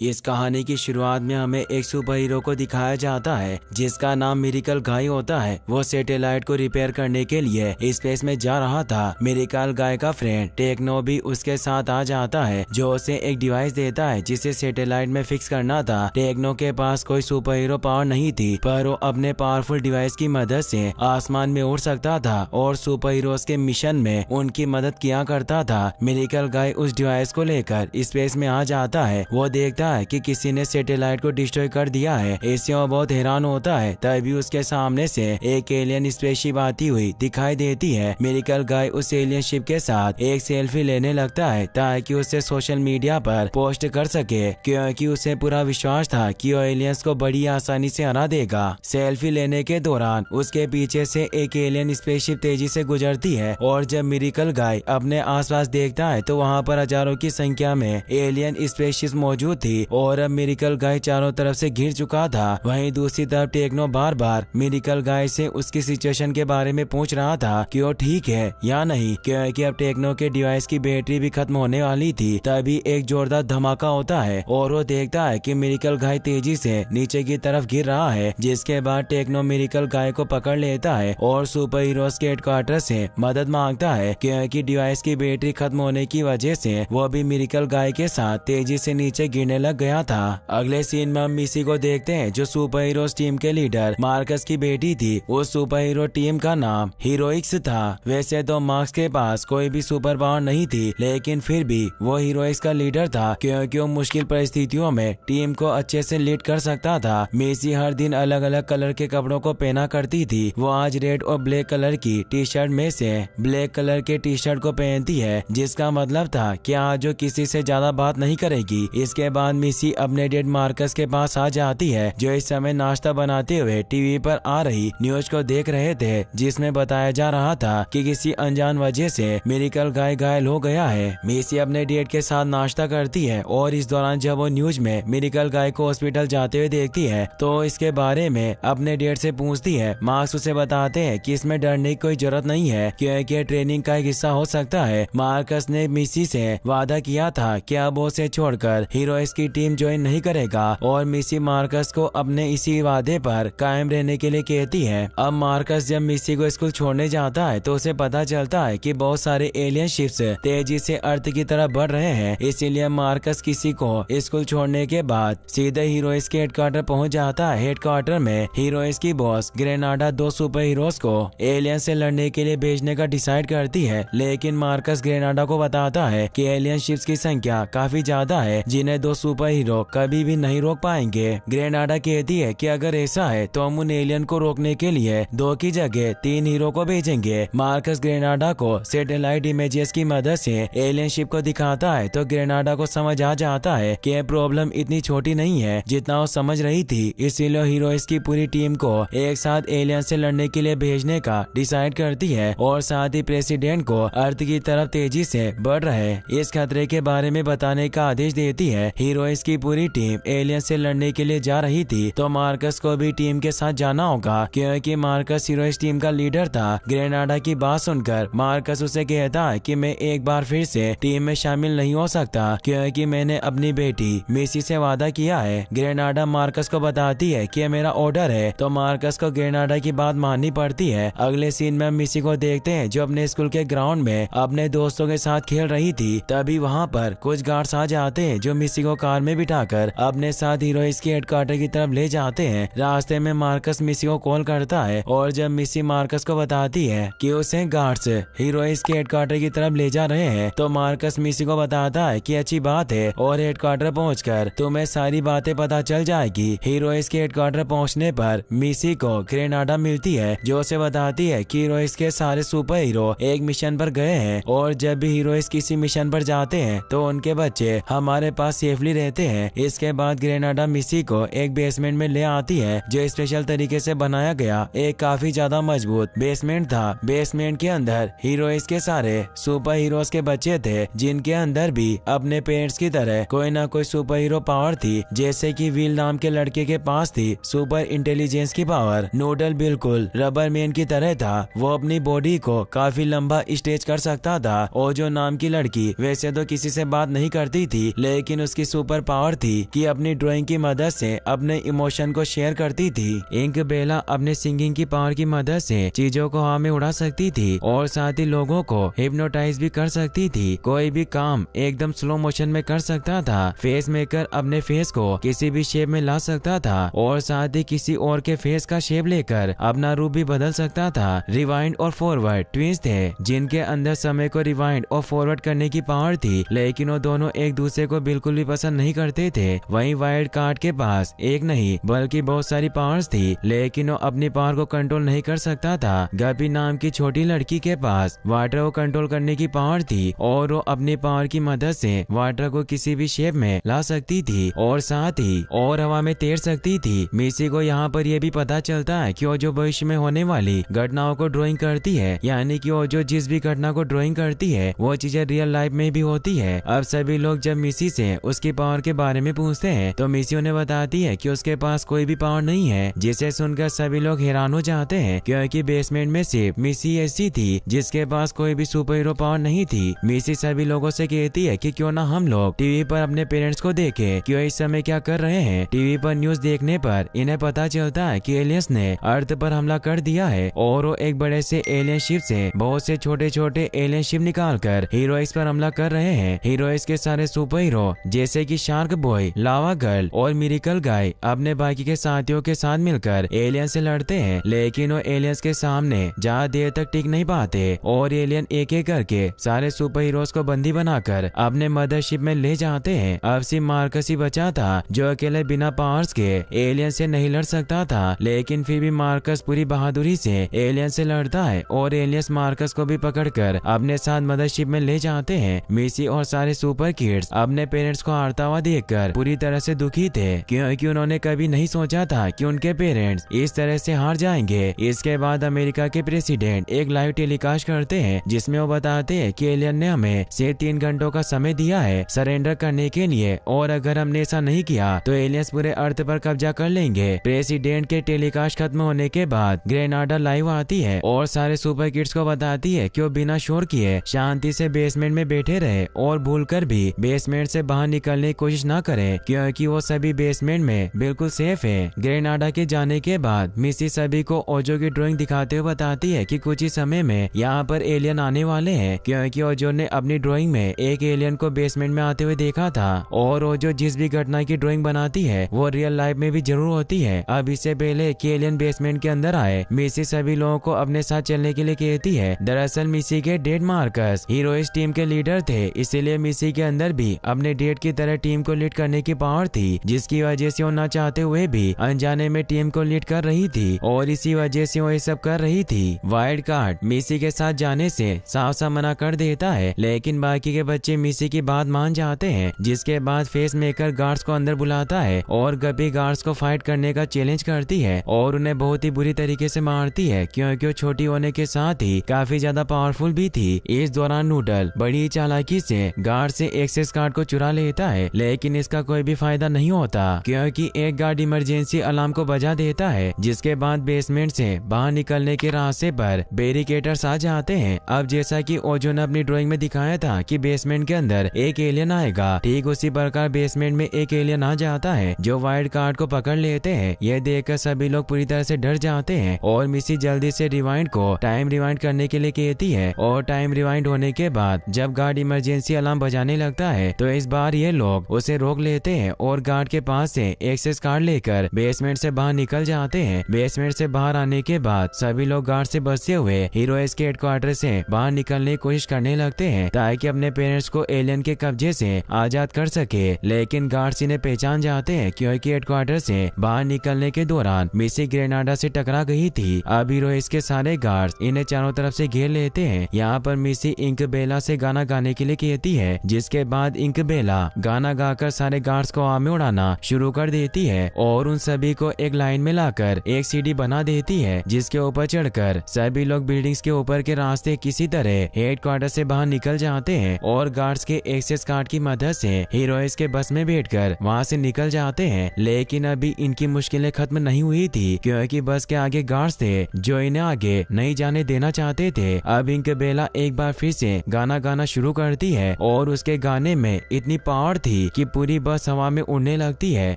इस कहानी की शुरुआत में हमें एक सुपर हीरो को दिखाया जाता है जिसका नाम मिरेकल गाय होता है। वो सैटेलाइट को रिपेयर करने के लिए स्पेस में जा रहा था। मिरेकल गाय का फ्रेंड टेक्नो भी उसके साथ आ जाता है जो उसे एक डिवाइस देता है जिसे सैटेलाइट में फिक्स करना था। टेक्नो के पास कोई सुपर हीरो पावर नहीं थी पर वो अपने पावरफुल डिवाइस की मदद से आसमान में उड़ सकता था और सुपर हीरोज के मिशन में उनकी मदद किया करता था। मिरेकल गाय उस डिवाइस को लेकर स्पेस में आ जाता है। वो देखता है कि किसी ने सैटेलाइट को डिस्ट्रॉय कर दिया है। इससे वो बहुत हैरान होता है। तभी उसके सामने से एक एलियन स्पेसशिप आती हुई दिखाई देती है। मिरेकल गाय उस एलियन शिप के साथ एक सेल्फी लेने लगता है ताकि उसे सोशल मीडिया पर पोस्ट कर सके, क्योंकि उसे पूरा विश्वास था कि वो एलियंस को बड़ी आसानी से हरा देगा। सेल्फी लेने के दौरान उसके पीछे से एक एलियन स्पेसशिप तेजी से गुजरती है और जब मिरेकल गाय अपने आसपास देखता है तो वहाँ पर हजारों की संख्या में एलियन स्पेसशिप मौजूद थी और अब मिरेकल गाय चारों तरफ से घिर चुका था। वहीं दूसरी तरफ टेक्नो बार बार मिरेकल गाय से उसकी सिचुएशन के बारे में पूछ रहा था कि वो ठीक है या नहीं, क्योंकि अब टेक्नो के डिवाइस की बैटरी भी खत्म होने वाली थी। तभी एक जोरदार धमाका होता है और वो देखता है कि मिरेकल गाय तेजी से नीचे की तरफ गिर रहा है, जिसके बाद टेक्नो मिरेकल गाय को पकड़ लेता है और सुपर हीरोज के हेडक्वार्टर से मदद मांगता है, क्योंकि डिवाइस की बैटरी खत्म होने की वजह से वो भी मिरेकल गाय के साथ तेजी से नीचे गिरने लग गया था। अगले सीन में हम मिसी को देखते हैं जो सुपर हीरोज टीम के लीडर मार्कस की बेटी थी। उस सुपर हीरो टीम का नाम हीरोइक्स था। वैसे तो मार्क्स के पास कोई भी सुपर पावर नहीं थी, लेकिन फिर भी वो हीरोइक्स का लीडर था क्योंकि वो मुश्किल परिस्थितियों में टीम को अच्छे से लीड कर सकता था। मिसी हर दिन अलग अलग कलर के कपड़ों को पहना करती थी। वो आज रेड और ब्लैक कलर की टी शर्ट में से ब्लैक कलर के टी शर्ट को पहनती है, जिसका मतलब था कि आज वो किसी से ज्यादा बात नहीं करेगी। इसके बाद मिसी अपने डेड मार्कस के पास आ जाती है जो इस समय नाश्ता बनाते हुए टीवी पर आ रही न्यूज को देख रहे थे, जिसमें बताया जा रहा था कि किसी अनजान वजह से मिरेकल गाय घायल हो गया है। मिसी अपने डेड के साथ नाश्ता करती है और इस दौरान जब वो न्यूज में मिरेकल गाय को हॉस्पिटल जाते हुए देखती है तो इसके बारे में अपने डेड से पूछती है। मार्क्स उसे बताते हैं कि इसमें डरने की कोई जरूरत नहीं है क्योंकि ट्रेनिंग का एक हिस्सा हो सकता है। मार्कस ने मिसी से वादा किया था कि अब वो उसे छोड़कर हीरोइक्स की टीम ज्वाइन नहीं करेगा और मिसी मार्कस को अपने इसी वादे पर कायम रहने के लिए कहती है। अब मार्कस जब मिसी को स्कूल छोड़ने जाता है तो उसे पता चलता है कि बहुत सारे एलियन शिप्स तेजी से अर्थ की तरफ बढ़ रहे हैं। इसीलिए मार्कस किसी को स्कूल छोड़ने के बाद सीधे हीरोइक्स के हेडक्वार्टर पहुंच जाता है। हेडक्वार्टर में हीरोइक्स की बॉस ग्रेनाडा दो सुपर हीरोज को एलियन से लड़ने के लिए भेजने का डिसाइड करती है, लेकिन मार्कस ग्रेनाडा को बताता है कि एलियन शिप्स की संख्या काफी ज्यादा है जिन्हें दो सुपर हीरो कभी भी नहीं रोक पाएंगे। ग्रेनाडा कहती है कि अगर ऐसा है तो हम उन एलियन को रोकने के लिए दो की जगह तीन हीरो को भेजेंगे। मार्कस ग्रेनाडा को सैटेलाइट इमेजेस की मदद से एलियन शिप को दिखाता है तो ग्रेनाडा को समझ आ जाता है कि यह प्रॉब्लम इतनी छोटी नहीं है जितना वो समझ रही थी। इसीलिए हीरोइक्स की पूरी टीम को एक साथ एलियन से लड़ने के लिए भेजने का डिसाइड करती है और साथ ही प्रेसिडेंट को अर्थ की तरफ तेजी से बढ़ रहे इस खतरे के बारे में बताने का आदेश देती है। हीरोइक्स की पूरी टीम एलियन से लड़ने के लिए जा रही थी तो मार्कस को भी टीम के साथ जाना होगा क्योंकि मार्कस हीरोइक्स टीम का लीडर था। ग्रेनाडा की बात सुनकर मार्कस उसे कहता है कि मैं एक बार फिर से टीम में शामिल नहीं हो सकता क्योंकि मैंने अपनी बेटी मिसी से वादा किया है। ग्रेनाडा मार्कस को बताती है कि मेरा ऑर्डर है तो मार्कस को ग्रेनाडा की बात माननी पड़ती है। अगले सीन में मिसी को देखते हैं जो अपने स्कूल के ग्राउंड में अपने दोस्तों के साथ खेल रही थी। तभी वहाँ पर कुछ गार्ड्स आ जाते हैं जो मिसी को कार में बिठाकर अपने साथ हीरोइक्स के हेडक्वार्टर की तरफ ले जाते हैं। रास्ते में मार्कस मिसी को कॉल करता है और जब मिसी मार्कस को बताती है कि उसे गार्ड्स हीरोइक्स के हेडक्वार्टर की तरफ ले जा रहे हैं तो मार्कस मिसी को बताता है कि अच्छी बात है और हेडक्वार्टर पहुंचकर तुम्हें सारी बातें पता चल जाएगी। हीरोइक्स के हेडक्वार्टर पहुंचने पर मिसी को ग्रेनाडा मिलती है जो उसे बताती है कि हीरोइक्स के सारे सुपर हीरो एक मिशन पर गए हैं और जब भी हीरोइक्स किसी मिशन पर जाते हैं तो उनके बच्चे हमारे पास सेफली रहते हैं। इसके बाद ग्रेनाडा मिसी को एक बेसमेंट में ले आती है जो स्पेशल तरीके से बनाया गया एक काफी ज्यादा मजबूत बेसमेंट था। बेसमेंट के अंदर हीरोइक्स के सारे सुपर हीरोज के बच्चे थे जिनके अंदर भी अपने पेरेंट्स की तरह कोई ना कोई सुपर हीरो पावर थी। जैसे कि विल नाम के लड़के के पास थी सुपर इंटेलिजेंस की पावर। नूडल बिल्कुल रबर मैन की तरह था, वो अपनी बॉडी को काफी लंबा स्ट्रेच कर सकता था। और जो नाम की लड़की वैसे तो किसी से बात नहीं करती थी लेकिन उसकी सुपर सुपर पावर थी कि अपनी ड्राइंग की मदद से अपने इमोशन को शेयर करती थी। इंक बेला अपने सिंगिंग की पावर की मदद से चीजों को हवा में उड़ा सकती थी और साथ ही लोगों को हिप्नोटाइज भी कर सकती थी। कोई भी काम एकदम स्लो मोशन में कर सकता था। फेस मेकर अपने फेस को किसी भी शेप में ला सकता था और साथ ही किसी और के फेस का शेप लेकर अपना रूप भी बदल सकता था। रिवाइंड और फॉरवर्ड ट्विंस थे जिनके अंदर समय को रिवाइंड और फॉरवर्ड करने की पावर थी, लेकिन वो दोनों एक दूसरे को बिल्कुल भी पसंद नहीं करते थे। वहीं वाइल्ड कार्ड के पास एक नहीं बल्कि बहुत सारी पावर्स थी, लेकिन वो अपनी पावर को कंट्रोल नहीं कर सकता था। गपी नाम की छोटी लड़की के पास वाटर को कंट्रोल करने की पावर थी और वो अपनी पावर की मदद से वाटर को किसी भी शेप में ला सकती थी और साथ ही और हवा में तैर सकती थी। मिसी को यहाँ पर यह भी पता चलता है कि वो जो भविष्य में होने वाली घटनाओं को ड्राइंग करती है, यानी कि वो जो जिस भी घटना को ड्राइंग करती है वो चीजें रियल लाइफ में भी होती है। अब सभी लोग जब मिसी से उसकी पावर के बारे में पूछते हैं तो मिसी उन्हें बताती है कि उसके पास कोई भी पावर नहीं है, जिसे सुनकर सभी लोग हैरान हो जाते हैं क्योंकि बेसमेंट में सिर्फ मिसी ऐसी थी जिसके पास कोई भी सुपर हीरो पावर नहीं थी। मिसी सभी लोगों से कहती है कि क्यों ना हम लोग टीवी पर अपने पेरेंट्स को देखें कि वो इस समय क्या कर रहे हैं। टीवी पर न्यूज देखने पर इन्हें पता चलता है कि एलियंस ने अर्थ पर हमला कर दिया है और वो एक बड़े से एलियन शिप से बहुत से छोटे छोटे एलियन शिप निकाल कर हीरोइस पर हमला कर रहे हैं। हीरोइस के सारे सुपर हीरो जैसे कि शार्क बॉय, लावा गर्ल और मिरेकल गाय अपने बाकी के साथियों के साथ मिलकर एलियन से लड़ते हैं, लेकिन वो एलियंस के सामने ज्यादा देर तक टिक नहीं पाते और एलियन एक एक करके सारे सुपर हीरोज को बंदी बनाकर अपने मदरशिप में ले जाते हैं। अब सिर्फ मार्कस ही बचा था जो अकेले बिना पावर्स के एलियन से नहीं लड़ सकता था, लेकिन फिर भी मार्कस पूरी बहादुरी से एलियन से लड़ता है और एलियंस मार्कस को भी पकड़कर अपने साथ मदरशिप में ले जाते हैं। मिसी और सारे सुपर किड्स अपने पेरेंट्स को हारता हुआ देखकर पूरी तरह से दुखी थे क्योंकि उन्होंने कभी नहीं सोचा था कि उनके पेरेंट्स इस तरह से हार जाएंगे। इसके बाद अमेरिका के प्रेसिडेंट एक लाइव टेलीकास्ट करते हैं जिसमें वो बताते हैं कि एलियन ने हमें सिर्फ 3 घंटों का समय दिया है सरेंडर करने के लिए और अगर हमने ऐसा नहीं किया तो एलियंस पूरे अर्थ पर कब्जा कर लेंगे। प्रेसिडेंट के टेलीकास्ट खत्म होने के बाद ग्रेनाडा लाइव आती है और सारे सुपर किड्स को बताती है कि वो बिना शोर किए शांति से बेसमेंट में बैठे रहे और भूलकर भी बेसमेंट से बाहर निकलने की कोशिश न करें क्योंकि वो सभी बेसमेंट में बिल्कुल सेफ है। ग्रेनाडा के जाने के बाद मिसी सभी को ओजो की ड्राइंग दिखाते हुए बताती है कि कुछ ही समय में यहाँ पर एलियन आने वाले हैं क्योंकि ओजो ने अपनी ड्राइंग में एक एलियन को बेसमेंट में आते हुए देखा था और ओजो जिस भी घटना की ड्राइंग बनाती है वो रियल लाइफ में भी जरूर होती है। अब इससे पहले कि एलियन बेसमेंट के अंदर आए मिसी सभी लोगों को अपने साथ चलने के लिए कहती है। दरअसल मिसी के डेड मार्कस हीरोइस टीम के लीडर थे, इसीलिए मिसी के अंदर भी अपने डेड की तरह टीम को लीड करने की पावर थी, जिसकी वजह से वो न चाहते हुए भी अनजाने में टीम को लीड कर रही थी और इसी वजह से वो ये सब कर रही थी। वाइल्ड कार्ड मिसी के साथ जाने से साफ साफ मना कर देता है, लेकिन बाकी के बच्चे मिसी की बात मान जाते हैं, जिसके बाद फेस मेकर गार्ड्स को अंदर बुलाता है और गपी गार्ड्स को फाइट करने का चैलेंज करती है और उन्हें बहुत ही बुरी तरीके से मारती है क्योंकि वो छोटी होने के साथ ही काफी ज्यादा पावरफुल भी थी। इस दौरान नूडल बड़ी चालाकी से गार्ड से एक्सेस कार्ड को चुरा लेता है, लेकिन इसका कोई भी फायदा नहीं होता क्योंकि एक गार्ड इमरजेंसी अलार्म को बजा देता है, जिसके बाद बेसमेंट से बाहर निकलने के रास्ते पर बैरिकेडर्स आ जाते हैं। अब जैसा कि ओजो ने अपनी ड्राइंग में दिखाया था कि बेसमेंट के अंदर एक एलियन आएगा, ठीक उसी प्रकार बेसमेंट में एक एलियन आ जाता है जो वाइल्ड कार्ड को पकड़ लेते हैं। यह देखकर सभी लोग पूरी तरह से डर जाते हैं और मिसी जल्दी से रिवाइंड को टाइम रिवाइंड करने के लिए कहती है और टाइम रिवाइंड होने के बाद जब गार्ड इमरजेंसी अलार्म बजाने लगता है तो इस बार ये लोग उसे रोक लेते हैं और गार्ड के पास से एक्सेस कार्ड लेकर बेसमेंट से बाहर निकल जाते हैं। बेसमेंट से बाहर आने के बाद सभी लोग गार्ड से बचते हुए हीरोइस के हेडक्वार्टर से बाहर निकलने की कोशिश करने लगते हैं ताकि अपने पेरेंट्स को एलियन के कब्जे से आजाद कर सके, लेकिन गार्ड्स इन्हें पहचान जाते हैं क्योंकि हेडक्वार्टर से बाहर निकलने के दौरान मिसी ग्रेनाडा से टकरा गई थी। अब हीरोइस के सारे गार्ड्स इन्हें चारों तरफ से घेर लेते हैं। यहाँ पर मिसी इंक बेला से गाना गाने के लिए कहती है, जिसके बाद इंक बेला गाना गाकर सारे गार्ड्स को हवा में उड़ाना शुरू कर देती है और उन सभी को एक लाइन में लाकर एक सीढ़ी बना देती है, जिसके ऊपर चढ़कर सभी लोग बिल्डिंग्स के ऊपर के रास्ते किसी तरह हेडक्वार्टर से बाहर निकल जाते हैं और गार्ड्स के एक्सेस कार्ड की मदद से हीरोइस के बस में बैठकर वहां से निकल जाते हैं। लेकिन अभी इनकी मुश्किलें खत्म नहीं हुई थी क्योंकि बस के आगे गार्ड्स थे जो इन्हें आगे नहीं जाने देना चाहते थे। अब इंक बेला एक बार फिर से गाना गाना शुरू करती है और उसके गाने में इतनी पावर थी थी कि पूरी बस हवा में उड़ने लगती है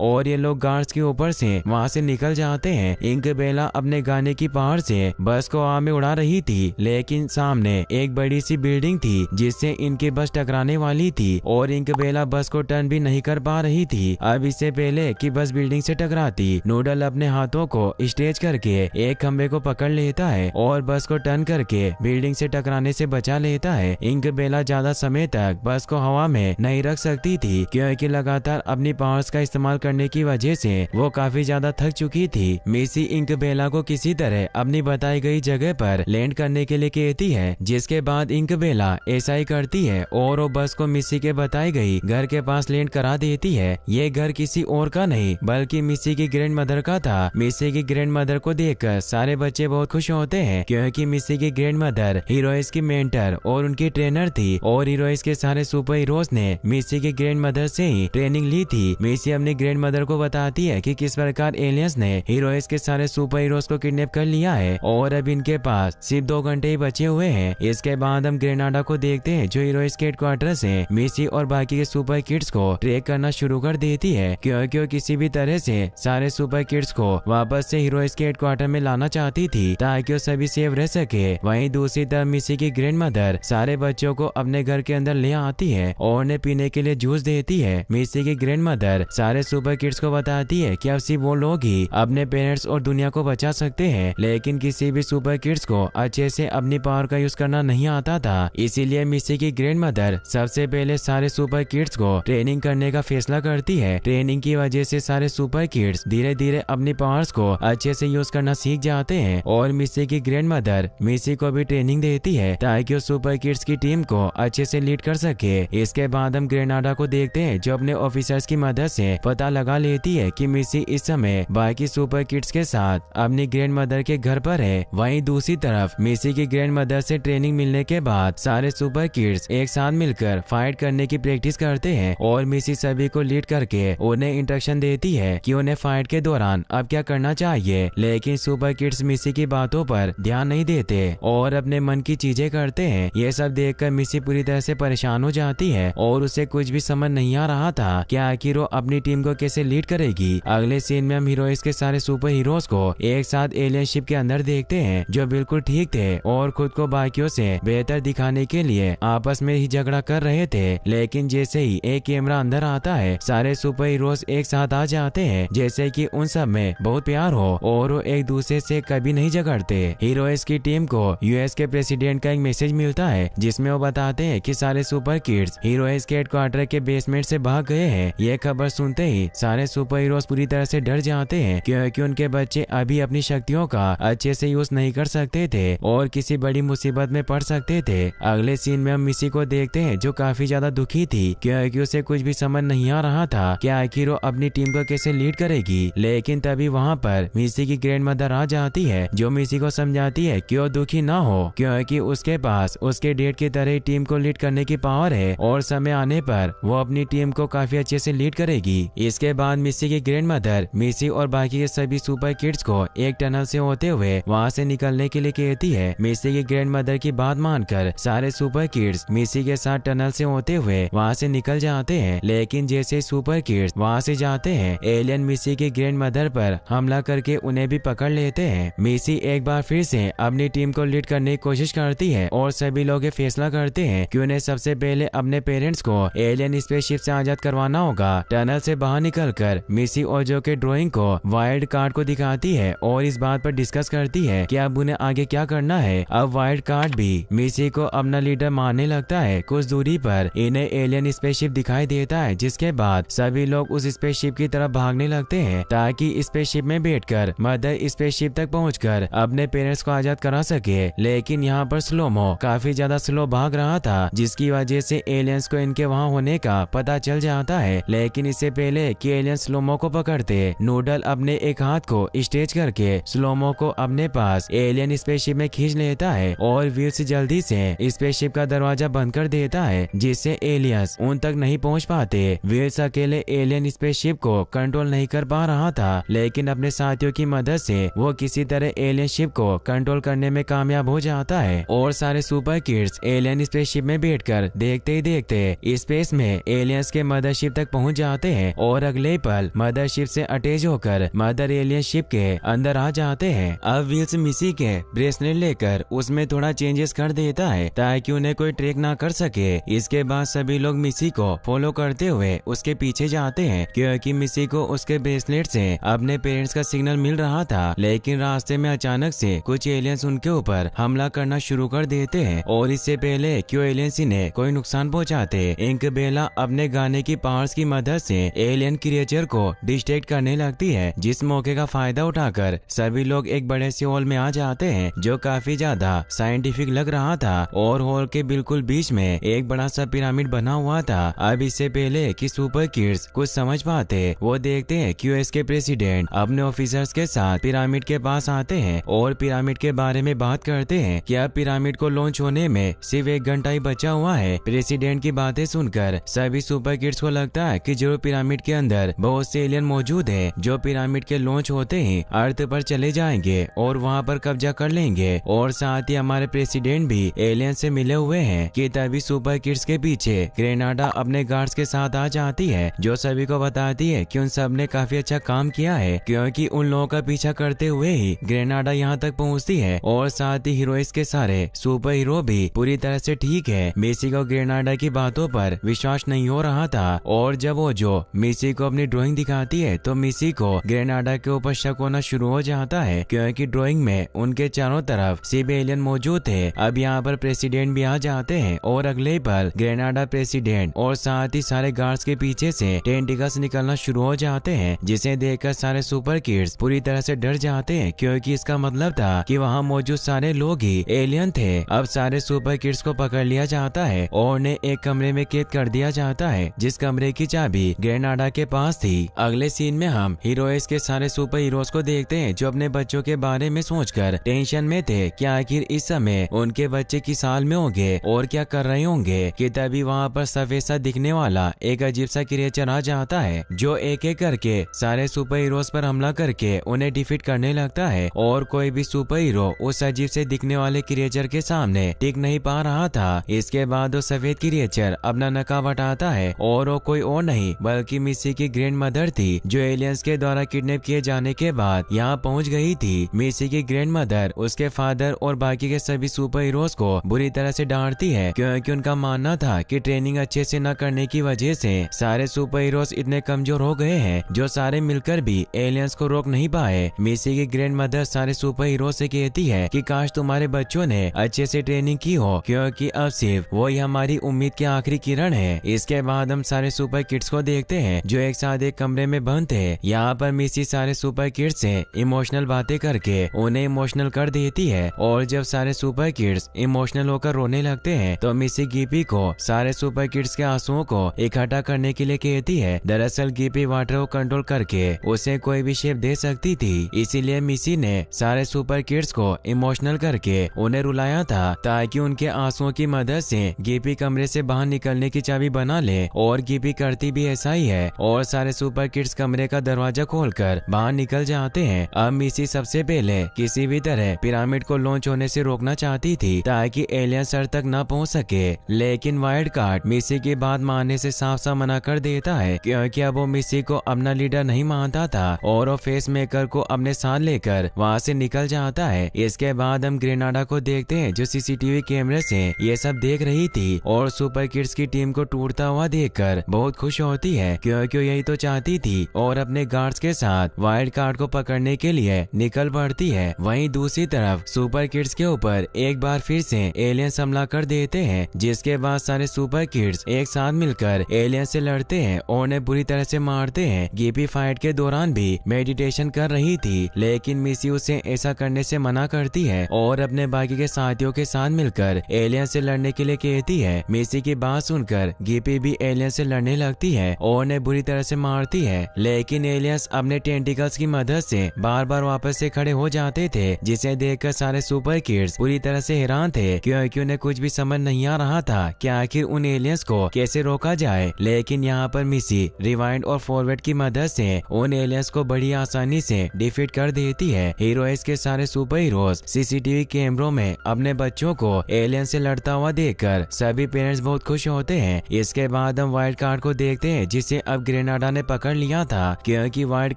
और ये लोग गार्ड्स के ऊपर से वहाँ से निकल जाते हैं। इंकबेला अपने गाने की पावर से बस को हवा में उड़ा रही थी, लेकिन सामने एक बड़ी सी बिल्डिंग थी जिससे इनकी बस टकराने वाली थी और इंकबेला बस को टर्न भी नहीं कर पा रही थी। अब इससे पहले कि बस बिल्डिंग से टकराती, नूडल अपने हाथों को स्ट्रेच करके एक खंबे को पकड़ लेता है और बस को टर्न करके बिल्डिंग से टकराने से बचा लेता है। इंकबेला ज्यादा समय तक बस को हवा में नहीं रख सकती थी क्योंकि लगातार अपनी पावर्स का इस्तेमाल करने की वजह से वो काफी ज्यादा थक चुकी थी। मिसी इंकबेला को किसी तरह अपनी बताई गई जगह पर लैंड करने के लिए कहती है, जिसके बाद इंकबेला ऐसा ही करती है और वो बस को मिसी के बताई गई घर के पास लैंड करा देती है। ये घर किसी और का नहीं बल्कि मिसी की ग्रैंड मदर का था। मिसी की ग्रैंड मदर को देखकर सारे बच्चे बहुत खुश होते हैं क्योंकि मिसी की ग्रैंड मदर हीरोइस की मेंटर और उनकी ट्रेनर थी और हीरोइस के सारे सुपर हीरोज ने मिसी की ग्रैंड मदर से ही ट्रेनिंग ली थी। मिसी अपनी ग्रैंड मदर को बताती है कि किस प्रकार एलियंस ने हीरोइस के सारे सुपर हीरोज को किडनैप कर लिया है और अब इनके पास सिर्फ 2 घंटे ही बचे हुए हैं। इसके बाद हम ग्रेनाडा को देखते हैं जो हीरोइस के हेडक्वार्टर से मिसी और बाकी के सुपर किड्स को ट्रैक करना शुरू कर देती है क्योंकि किसी भी तरह से सारे सुपर किड्स को वापस से हीरोइस के हेडक्वार्टर में लाना चाहती थी ताकि वो सभी सेफ रह सके। वहीं दूसरी तरफ मिसी की ग्रैंड मदर सारे बच्चों को अपने घर के अंदर ले आती है और उन्हें पीने के लिए जूस देती है। मिसी की ग्रैंड मदर सारे सुपर किड्स को बताती है कि अब सिर्फ वो लोग ही अपने पेरेंट्स और दुनिया को बचा सकते हैं, लेकिन किसी भी सुपर किड्स को अच्छे से अपनी पावर का यूज करना नहीं आता था। इसीलिए मिसी की ग्रैंड मदर सबसे पहले सारे सुपर किड्स को ट्रेनिंग करने का फैसला करती है। ट्रेनिंग की वजह से सारे सुपर किड्स धीरे धीरे अपनी पावर्स को अच्छे से यूज करना सीख जाते हैं और मिसी की ग्रैंड मदर मिसी को भी ट्रेनिंग देती है ताकि वो सुपर किड्स की टीम को अच्छे से लीड कर सके। इसके बाद हम ग्रेनाडा को देखते हैं जो अपने ऑफिसर्स की मदद से पता लगा लेती है कि मिसी इस समय बाकी सुपर किड्स के साथ अपनी ग्रैंड मदर के घर पर है। वहीं दूसरी तरफ मिसी की ग्रैंड मदर से ट्रेनिंग मिलने के बाद सारे सुपर किड्स एक साथ मिलकर फाइट करने की प्रैक्टिस करते हैं और मिसी सभी को लीड करके उन्हें इंस्ट्रक्शन देती है कि उन्हें फाइट के दौरान अब क्या करना चाहिए, लेकिन सुपर किड्स मिसी की बातों पर ध्यान नहीं देते और अपने मन की चीजें करते हैं। ये सब देखकर मिसी पूरी तरह से परेशान हो जाती है और उसे कुछ भी समझ नहीं आ रहा था कि आखिर वो अपनी टीम को कैसे लीड करेगी। अगले सीन में हम हीरोइस के सारे सुपर हीरोज को एक साथ एलियन शिप के अंदर देखते हैं जो बिल्कुल ठीक थे और खुद को बाकियों से बेहतर दिखाने के लिए आपस में ही झगड़ा कर रहे थे, लेकिन जैसे ही एक कैमरा अंदर आता है सारे सुपर हीरोज एक साथ आ जाते हैं जैसे कि उन सब में बहुत प्यार हो और वो एक दूसरे से कभी नहीं झगड़ते। हीरोइस की टीम को यूएस के प्रेसिडेंट का एक मैसेज मिलता है जिसमें वो बताते हैं कि सारे सुपर किड्स हीरोइस के हेडक्वार्टर के बेसमेंट से भाग गए हैं। ये खबर सुनते ही सारे सुपर हीरोज पूरी तरह से डर जाते हैं क्योंकि उनके बच्चे अभी अपनी शक्तियों का अच्छे से यूज नहीं कर सकते थे और किसी बड़ी मुसीबत में पड़ सकते थे। अगले सीन में हम मिसी को देखते हैं जो काफी ज्यादा दुखी थी क्योंकि उसे कुछ भी समझ नहीं आ रहा था कि आखिर वो अपनी टीम को कैसे लीड करेगी, लेकिन तभी वहाँ पर मिसी की ग्रैंड मदर आ जाती है जो मिसी को समझाती है कि वो दुखी ना हो क्योंकि उसके पास उसके डैड की तरह टीम को लीड करने की पावर है और समय आने पर वो अपनी टीम को काफी अच्छे से लीड करेगी। इसके बाद मिसी की ग्रैंड मदर मिसी और बाकी के सभी सुपर किड्स को एक टनल से होते हुए वहाँ से निकलने के लिए कहती है। मिसी की ग्रैंड मदर की बात मानकर सारे सुपर किड्स मिसी के साथ टनल से होते हुए वहाँ से निकल जाते हैं, लेकिन जैसे सुपर किड्स वहाँ से जाते हैं एलियन मिसी की ग्रैंड मदर पर हमला करके उन्हें भी पकड़ लेते हैं। मिसी एक बार फिर से अपनी टीम को लीड करने की कोशिश करती है और सभी लोग ये फैसला करते हैं कि उन्हें सबसे पहले अपने पेरेंट्स को एलियन स्पेसशिप से आजाद करवाना होगा। टनल से बाहर निकलकर मिसी ओजो के ड्राइंग को वाइल्ड कार्ड को दिखाती है और इस बात पर डिस्कस करती है कि अब उन्हें आगे क्या करना है। अब वाइल्ड कार्ड भी मिसी को अपना लीडर मानने लगता है। कुछ दूरी पर इन्हें एलियन स्पेसशिप दिखाई देता है जिसके बाद सभी लोग उस स्पेसशिप की तरफ भागने लगते हैं ताकि स्पेसशिप में बैठकर मदर स्पेसशिप तक पहुंचकर अपने पेरेंट्स को आजाद करा सके, लेकिन यहाँ पर स्लोमो काफी ज्यादा स्लो भाग रहा था जिसकी वजह से एलियंस को इनके वहाँ होने का पता चल जाता है। लेकिन इससे पहले कि एलियंस स्लोमो को पकड़ते नूडल अपने एक हाथ को स्ट्रेच करके स्लोमो को अपने पास एलियन स्पेसशिप में खींच लेता है और व्हील्स जल्दी से स्पेसशिप का दरवाजा बंद कर देता है जिससे एलियंस उन तक नहीं पहुंच पाते। व्हील्स अकेले एलियन स्पेसशिप को कंट्रोल नहीं कर पा रहा था, लेकिन अपने साथियों की मदद से वो किसी तरह एलियन शिप को कंट्रोल करने में कामयाब हो जाता है और सारे सुपर किड्स एलियन स्पेसशिप में बैठकर देखते ही देखते स्पेस में एलियंस के मदरशिप तक पहुंच जाते हैं और अगले पल मदरशिप से अटैच होकर मदर एलियन शिप के अंदर आ जाते हैं। अब विल्स मिसी के ब्रेसलेट लेकर उसमें थोड़ा चेंजेस कर देता है ताकि उन्हें कोई ट्रैक ना कर सके। इसके बाद सभी लोग मिसी को फॉलो करते हुए उसके पीछे जाते हैं क्योंकि मिसी को उसके ब्रेसलेट से अपने पेरेंट्स का सिग्नल मिल रहा था। लेकिन रास्ते में अचानक से कुछ एलियंस उनके ऊपर हमला करना शुरू कर देते हैं और इससे पहले कि एलियंस इन्हें कोई नुकसान पहुंचाते, इंकबेला अपने गाने की पावर्स की मदद से एलियन क्रिएचर को डिस्ट्रैक्ट करने लगती है, जिस मौके का फायदा उठाकर सभी लोग एक बड़े से हॉल में आ जाते हैं जो काफी ज्यादा साइंटिफिक लग रहा था और हॉल के बिल्कुल बीच में एक बड़ा सा पिरामिड बना हुआ था। अब इससे पहले कि सुपर किड्स कुछ समझ पाते, वो देखते हैं कि यूएस के प्रेसिडेंट अपने ऑफिसर्स के साथ पिरामिड के पास आते हैं और पिरामिड के बारे में बात करते हैं कि अब पिरामिड को लॉन्च होने में सिर्फ 1 घंटा ही बचा हुआ है। प्रेसिडेंट की बातें सुनकर सभी सुपर किड्स को लगता है कि जरूर पिरामिड के अंदर बहुत से एलियन मौजूद है जो पिरामिड के लॉन्च होते ही अर्थ पर चले जाएंगे और वहाँ पर कब्जा कर लेंगे और साथ ही हमारे प्रेसिडेंट भी एलियन से मिले हुए हैं कि तभी सुपर किड्स के पीछे ग्रेनाडा अपने गार्ड्स के साथ आ जाती है जो सभी को बताती है कि उन सब ने काफी अच्छा काम किया है क्योंकि उन लोगों का पीछा करते हुए ही ग्रेनाडा यहाँ तक पहुँचती है और साथ ही हीरोइस के सारे सुपर हीरो भी पूरी तरह से ठीक है। मिसी को ग्रेनाडा की बातों पर विश्वास नहीं हो रहा था और जब वो जो मिसी को अपनी ड्राइंग दिखाती है तो मिसी को ग्रेनाडा के ऊपर शक होना शुरू हो जाता है क्योंकि ड्राइंग में उनके चारों तरफ सिर्फ एलियन मौजूद थे। अब यहाँ पर प्रेसिडेंट भी आ जाते हैं और अगले पल ग्रेनाडा प्रेसिडेंट और साथ ही सारे गार्ड्स के पीछे से टेंटिकल्स निकलना शुरू हो जाते हैं, जिसे देखकर सारे सुपर किड्स पूरी तरह से डर जाते हैं क्योंकि इसका मतलब था कि वहाँ मौजूद सारे लोग ही एलियन थे। अब सारे सुपर किड्स को पकड़ लिया जाता है और उन्हें एक कमरे में कैद कर दिया जाता है जिस कमरे की चाबी ग्रेनाडा के पास थी। अगले सीन में हम हीरोइस के सारे सुपर हीरोज को देखते हैं जो अपने बच्चों के बारे में सोचकर टेंशन में थे कि आखिर इस समय उनके बच्चे किस साल में होंगे और क्या कर रहे होंगे कि तभी वहाँ पर सफेद सा दिखने वाला एक अजीब सा क्रिएचर आ जाता है जो एक एक करके सारे सुपर हीरोज पर हमला करके उन्हें डिफीट करने लगता है और कोई भी सुपर हीरो उस अजीब से दिखने वाले क्रिएचर के सामने टिक नहीं पा रहा था। इसके बाद वो सफेद क्रिएचर अपना नकाब हटाता है और वो कोई और नहीं बल्कि मिसी की ग्रैंड मदर थी जो एलियंस के द्वारा किडनैप किए जाने के बाद यहाँ पहुँच गई थी। मिसी की ग्रैंड मदर उसके फादर और बाकी के सभी सुपर हीरोज को बुरी तरह से डांटती है क्योंकि उनका मानना था कि ट्रेनिंग अच्छे से न करने की वजह से सारे सुपर हीरोज इतने कमजोर हो गए हैं जो सारे मिलकर भी एलियंस को रोक नहीं पाए। मिसी की ग्रैंड मदर सारे सुपर हीरो से कहती है कि काश तुम्हारे बच्चों ने अच्छे से ट्रेनिंग की हो क्योंकि अब सिर्फ वो ही हमारी उम्मीद की आखिरी किरण है। इसके बाद हम सारे सुपर किड्स को देखते हैं जो एक साथ एक कमरे में बंद थे। यहाँ पर मिसी सारे सुपर किड्स से इमोशनल बातें करके उन्हें इमोशनल कर देती है और जब सारे सुपर किड्स इमोशनल होकर रोने लगते हैं तो मिसी गिपी को सारे सुपर किड्स के आंसुओं को इकट्ठा करने के लिए कहती है। दरअसल गिपी वाटर को कंट्रोल करके उसे कोई भी शेप दे सकती थी, इसीलिए मिसी ने सारे सुपर किड्स को इमोशनल करके उन्हें रुलाया था ताकि उनके आंसुओं की मदद से गिपी कमरे से बाहर निकलने की चाबी बना ले और गिपी करती भी ऐसा ही है और सारे सुपर किड्स कमरे का दरवाजा खोलकर बाहर निकल जाते हैं। अब मिसी सबसे पहले किसी भी तरह पिरामिड को लॉन्च होने से रोकना चाहती थी ताकि एलियन सर तक न पहुंच सके, लेकिन वाइल्ड कार्ड मिसी की बात मानने से साफ साफ मना कर देता है क्योंकि अब वो मिसी को अपना लीडर नहीं मानता था और वो फेस मेकर को अपने साथ लेकर वहाँ से निकल जाता है। इसके बाद हम ग्रेनाडा को देखते हैं जो सीसीटीवी कैमरे से ये सब देख रही थी और सुपर किड्स की टीम को टूटता हुआ देखकर बहुत खुश होती है क्योंकि यही तो चाहती थी और अपने गार्ड्स के साथ वाइल्ड कार्ड को पकड़ने के लिए निकल पड़ती है। वहीं दूसरी तरफ सुपर किड्स के ऊपर एक बार फिर से एलियंस हमला कर देते हैं जिसके बाद सारे सुपर किड्स एक साथ मिलकर एलियन से लड़ते हैं और उन्हें बुरी तरह से मारते हैं। गिपी फाइट के दौरान भी मेडिटेशन कर रही थी लेकिन मिसी उसे ऐसा करने से मना करती है और अपने बाकी के साथियों के साथ मिलकर एलियन से लड़ने के लिए कहती है। मिसी की बात सुनकर गिपी भी एलियन से लड़ने लगती है और उन्हें बुरी तरह से मारती है, लेकिन एलियंस अपने टेंटिकल्स की मदद से बार बार वापस से खड़े हो जाते थे जिसे देखकर सारे सुपर किड्स पूरी तरह से हैरान थे क्योंकि उन्हें कुछ भी समझ नहीं आ रहा था कि आखिर उन एलियंस को कैसे रोका जाए। लेकिन यहाँ पर मिसी रिवाइंड और फॉरवर्ड की मदद से उन एलियंस को बड़ी आसानी से डिफीट कर देती है। हीरोइस के सारे सुपर हीरोज सीसीटीवी कैमरों में अपने बच्चों को एलियन से लड़ता हुआ देखकर सभी पेरेंट्स बहुत खुश होते हैं। इसके बाद हम वाइल्ड कार्ड को देखते हैं जिसे अब ग्रेनाडा ने पकड़ लिया था क्योंकि वाइल्ड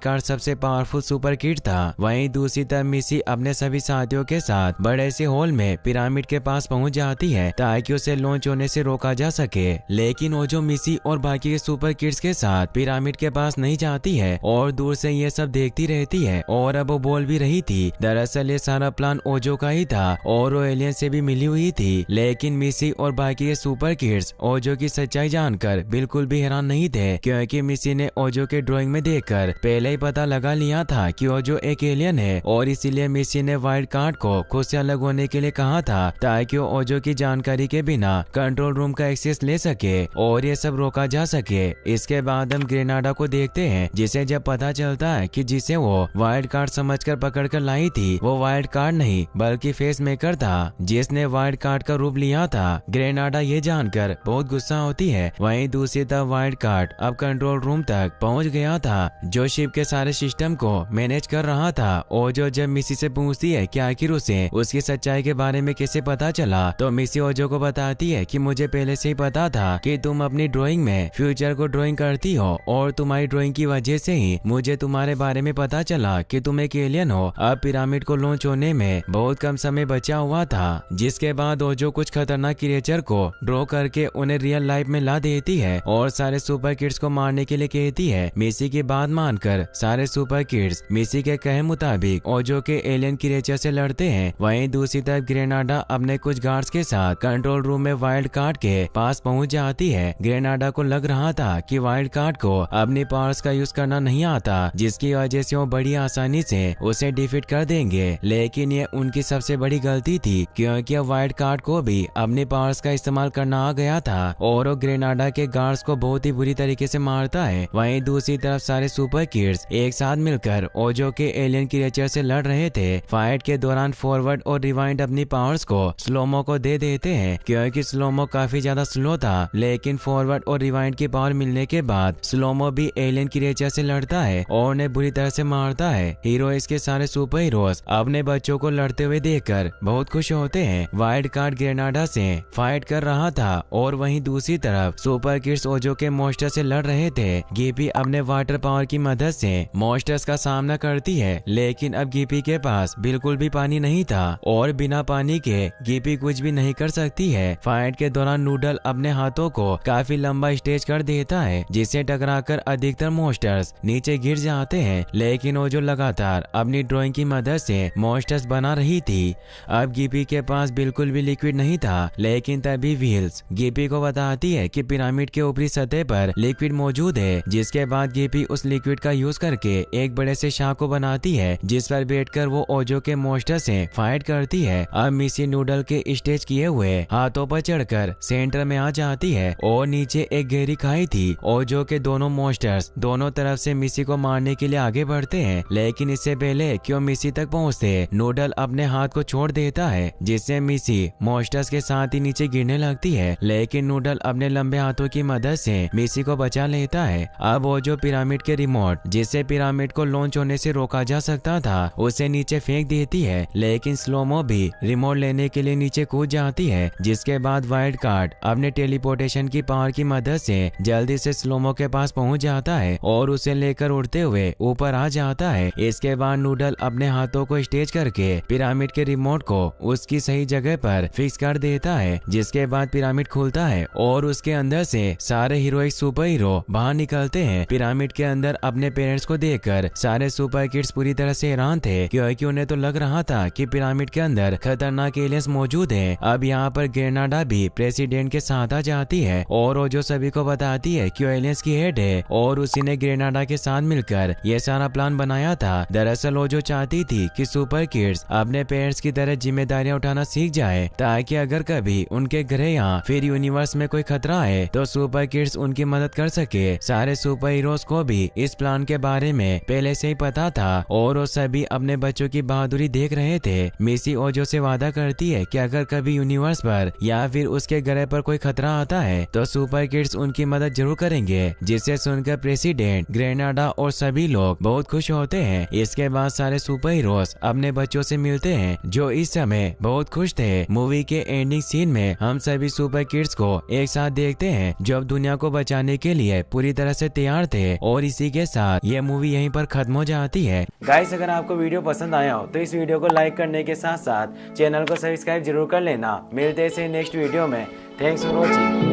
कार्ड सबसे पावरफुल सुपर किड था। वहीं दूसरी तरफ मिसी अपने सभी साथियों के साथ बड़े से हॉल में पिरामिड के पास पहुंच जाती है ताकि उसे लॉन्च होने से रोका जा सके। लेकिन वो जो मिसी और बाकी के सुपर किड्स के साथ पिरामिड के पास नहीं जाती है और दूर से ये सब देखती रहती है और अब वो बोल भी रही थी। दरअसल ये सारा प्लान ओजो का ही था और वो एलियन से भी मिली हुई थी। लेकिन मिसी और बाकी के सुपर किड्स ओजो की सच्चाई जानकर बिल्कुल भी हैरान नहीं थे क्योंकि मिसी ने ओजो के ड्राइंग में देखकर पहले ही पता लगा लिया था कि ओजो एक एलियन है और इसीलिए मिसी ने वाइल्ड कार्ड को खुद से अलग होने के लिए कहा था ताकि वो ओजो की जानकारी के बिना कंट्रोल रूम का एक्सेस ले सके और ये सब रोका जा सके। इसके बाद हम ग्रेनाडा को देखते हैं जिसे जब पता चलता है कि जिसे वो वाइल्ड कार्ड समझकर पकड़कर लाई थी वो वाइल्ड कार्ड नहीं बल्कि फेस मेकर था जिसने वाइल्ड कार्ड का रूप लिया था। ग्रेनाडा ये जानकर बहुत गुस्सा होती है। वहीं दूसरी तरफ वाइल्ड कार्ड अब कंट्रोल रूम तक पहुंच गया था जो शिप के सारे सिस्टम को मैनेज कर रहा था। ओजो जब मिसी से पूछती है कि आखिर उसे उसकी सच्चाई के बारे में कैसे पता चला तो मिसी ओजो को बताती है कि मुझे पहले से ही पता था कि तुम अपनी ड्राइंग में फ्यूचर को ड्राइंग करती हो और तुम्हारी ड्राइंग की वजह से ही मुझे तुम्हारे बारे में पता चला कि तुम एक एलियन हो। अब पिरामिड को लॉन्च होने में बहुत कम समय बचा हुआ था जिसके बाद ओजो कुछ खतरनाक क्रिएचर को ड्रॉ करके उन्हें रियल लाइफ में ला देती है और सारे सुपर किड्स को मारने के लिए कहती है। मिसी की बात मानकर सारे सुपर किड्स मिसी के कहे मुताबिक ओजो के एलियन क्रिएचर से लड़ते हैं। वहीं दूसरी तरफ ग्रेनाडा अपने कुछ गार्ड्स के साथ कंट्रोल रूम में वाइल्ड कार्ड के पास पहुंच जाती है। ग्रेनाडा को लग रहा था कि वाइल्ड कार्ड को अपनी पावर्स का यूज करना नहीं आता जिसकी वजह से वो बड़ी आसानी से उसे डिफीट कर देंगे। लेकिन ये उनकी सबसे बड़ी गलती थी क्योंकि वाइल्ड कार्ड को भी अपनी पावर्स का इस्तेमाल करना आ गया था और वो ग्रेनाडा के गार्ड्स को बहुत ही बुरी तरीके से मारता है। वहीं दूसरी तरफ सारे सुपर किड्स एक साथ मिलकर ओजो के एलियन क्रिएचर से लड़ रहे थे। फाइट के दौरान फॉरवर्ड और रिवाइंड अपनी पावर्स को स्लोमो को दे देते हैं क्योंकि स्लोमो काफी ज्यादा स्लो था। लेकिन फॉरवर्ड और रिवाइंड की पावर मिलने के बाद स्लोमो भी एलियन क्रिएचर से लड़ता है और उन्हें बुरी तरह से मारता है। हीरोइस के सारे सुपर हीरोज अपने बच्चों को लड़ते हुए देखकर बहुत खुश होते हैं। वाइल्ड कार्ड ग्रेनाडा से फाइट कर रहा था और वहीं दूसरी तरफ सुपर किड्स ओजो के मॉन्स्टर से लड़ रहे थे। गिपी अपने वाटर पावर की मदद से मॉन्स्टर्स का सामना करती है लेकिन अब गिपी के पास बिल्कुल भी पानी नहीं था और बिना पानी के गिपी कुछ भी नहीं कर सकती है। फाइट के दौरान नूडल अपने हाथों को काफी लंबा स्टेज कर देता है जिसे टकराकर अधिकतर मॉन्स्टर्स नीचे गिर जाते हैं। लेकिन ओजो लगातार अपनी ड्राइंग की मदद से मॉन्स्टर्स बना रही थी। अब गिपी के पास बिल्कुल भी लिक्विड नहीं था लेकिन तभी व्हील्स गिपी को बताती है कि पिरामिड के ऊपरी सतह पर लिक्विड मौजूद है। जिसके बाद गिपी उस लिक्विड का यूज करके एक बड़े से शाह को बनाती है जिस पर बैठकर वो ओजो के मॉन्स्टर से फाइट करती है। अब मिसी नूडल के स्टेज किए हुए हाथों पर चढ़कर सेंटर में आ जाती है और नीचे एक गहरी खाई थी। ओजो के दोनों मॉन्स्टर्स दोनों तरफ से मिसी को मारने के लिए आगे बढ़ते हैं लेकिन इससे पहले कि वो मिसी तक पहुंचते नूडल अपने हाथ को छोड़ देता है जिससे मिसी मॉन्स्टर्स के साथ ही नीचे गिरने लगती है। लेकिन नूडल अपने लंबे हाथों की मदद से मिसी को बचा लेता है। अब ओजो पिरामिड के रिमोट जिससे पिरामिड को लॉन्च होने से रोका जा सकता था उसे नीचे फेंक देती है लेकिन स्लोमो भी रिमोट लेने के लिए नीचे कूद जाती है। जिसके बाद वाइल्ड कार्ड अपने टेलीपोर्टेशन की पावर की मदद से जल्दी से स्लोमो के पास पहुंच जाता है और उसे लेकर उड़ते हुए ऊपर आ जाता है। इसके बाद नूडल अपने हाथों को स्टेज करके पिरामिड के रिमोट को उसकी सही जगह पर फिक्स कर देता है। जिसके बाद पिरामिड खुलता है और उसके अंदर से सारे हीरोइक सुपर हीरो बाहर निकलते हैं। पिरामिड के अंदर अपने पेरेंट्स को देखकर सारे सुपर किड्स पूरी तरह से हैरान थे क्योंकि उन्हें तो लग रहा था कि पिरामिड के अंदर खतरनाक एलियंस मौजूद हैं। अब यहाँ पर ग्रेनाडा भी प्रेसिडेंट के साथ आ जाती है और वो जो सभी को बताती है कि वो एलियंस की हेड है और उसी ने ग्रेनाडा के साथ मिलकर ये सारा प्लान बनाया था। दरअसल वो जो चाहती थी कि सुपर किड्स अपने पेरेंट्स की तरह जिम्मेदारियां उठाना सीख जाए ताकि अगर कभी उनके घर या फिर यूनिवर्स में कोई खतरा है तो सुपर किड्स उनकी मदद कर सके। सारे सुपर हीरोज को भी इस प्लान के बारे में पहले से ही पता था और वो सभी अपने बच्चों की बहादुरी देख रहे थे। मिसी ओजो से वादा करती है कि अगर कभी यूनिवर्स पर या फिर उसके ग्रह पर कोई खतरा आता है तो सुपर किड्स उनकी मदद जरूर करेंगे। जिसे सुनकर प्रेसिडेंट ग्रेनाडा और सभी लोग बहुत खुश होते हैं। इसके बाद सारे सुपर हीरोज अपने बच्चों से मिलते हैं जो इस समय बहुत खुश थे। मूवी के एंडिंग सीन में हम सभी सुपर किड्स को एक साथ देखते होते हैं जो अब दुनिया को बचाने के लिए पूरी तरह से तैयार थे। और इसी के साथ ये मूवी यहीं पर खत्म हो जाती है। गाइस, अगर आपको वीडियो पसंद आया हो तो इस वीडियो को लाइक करने के साथ साथ चैनल को सब्सक्राइब जरूर कर लेना। मिलते हैं नेक्स्ट वीडियो में। Thanks for watching.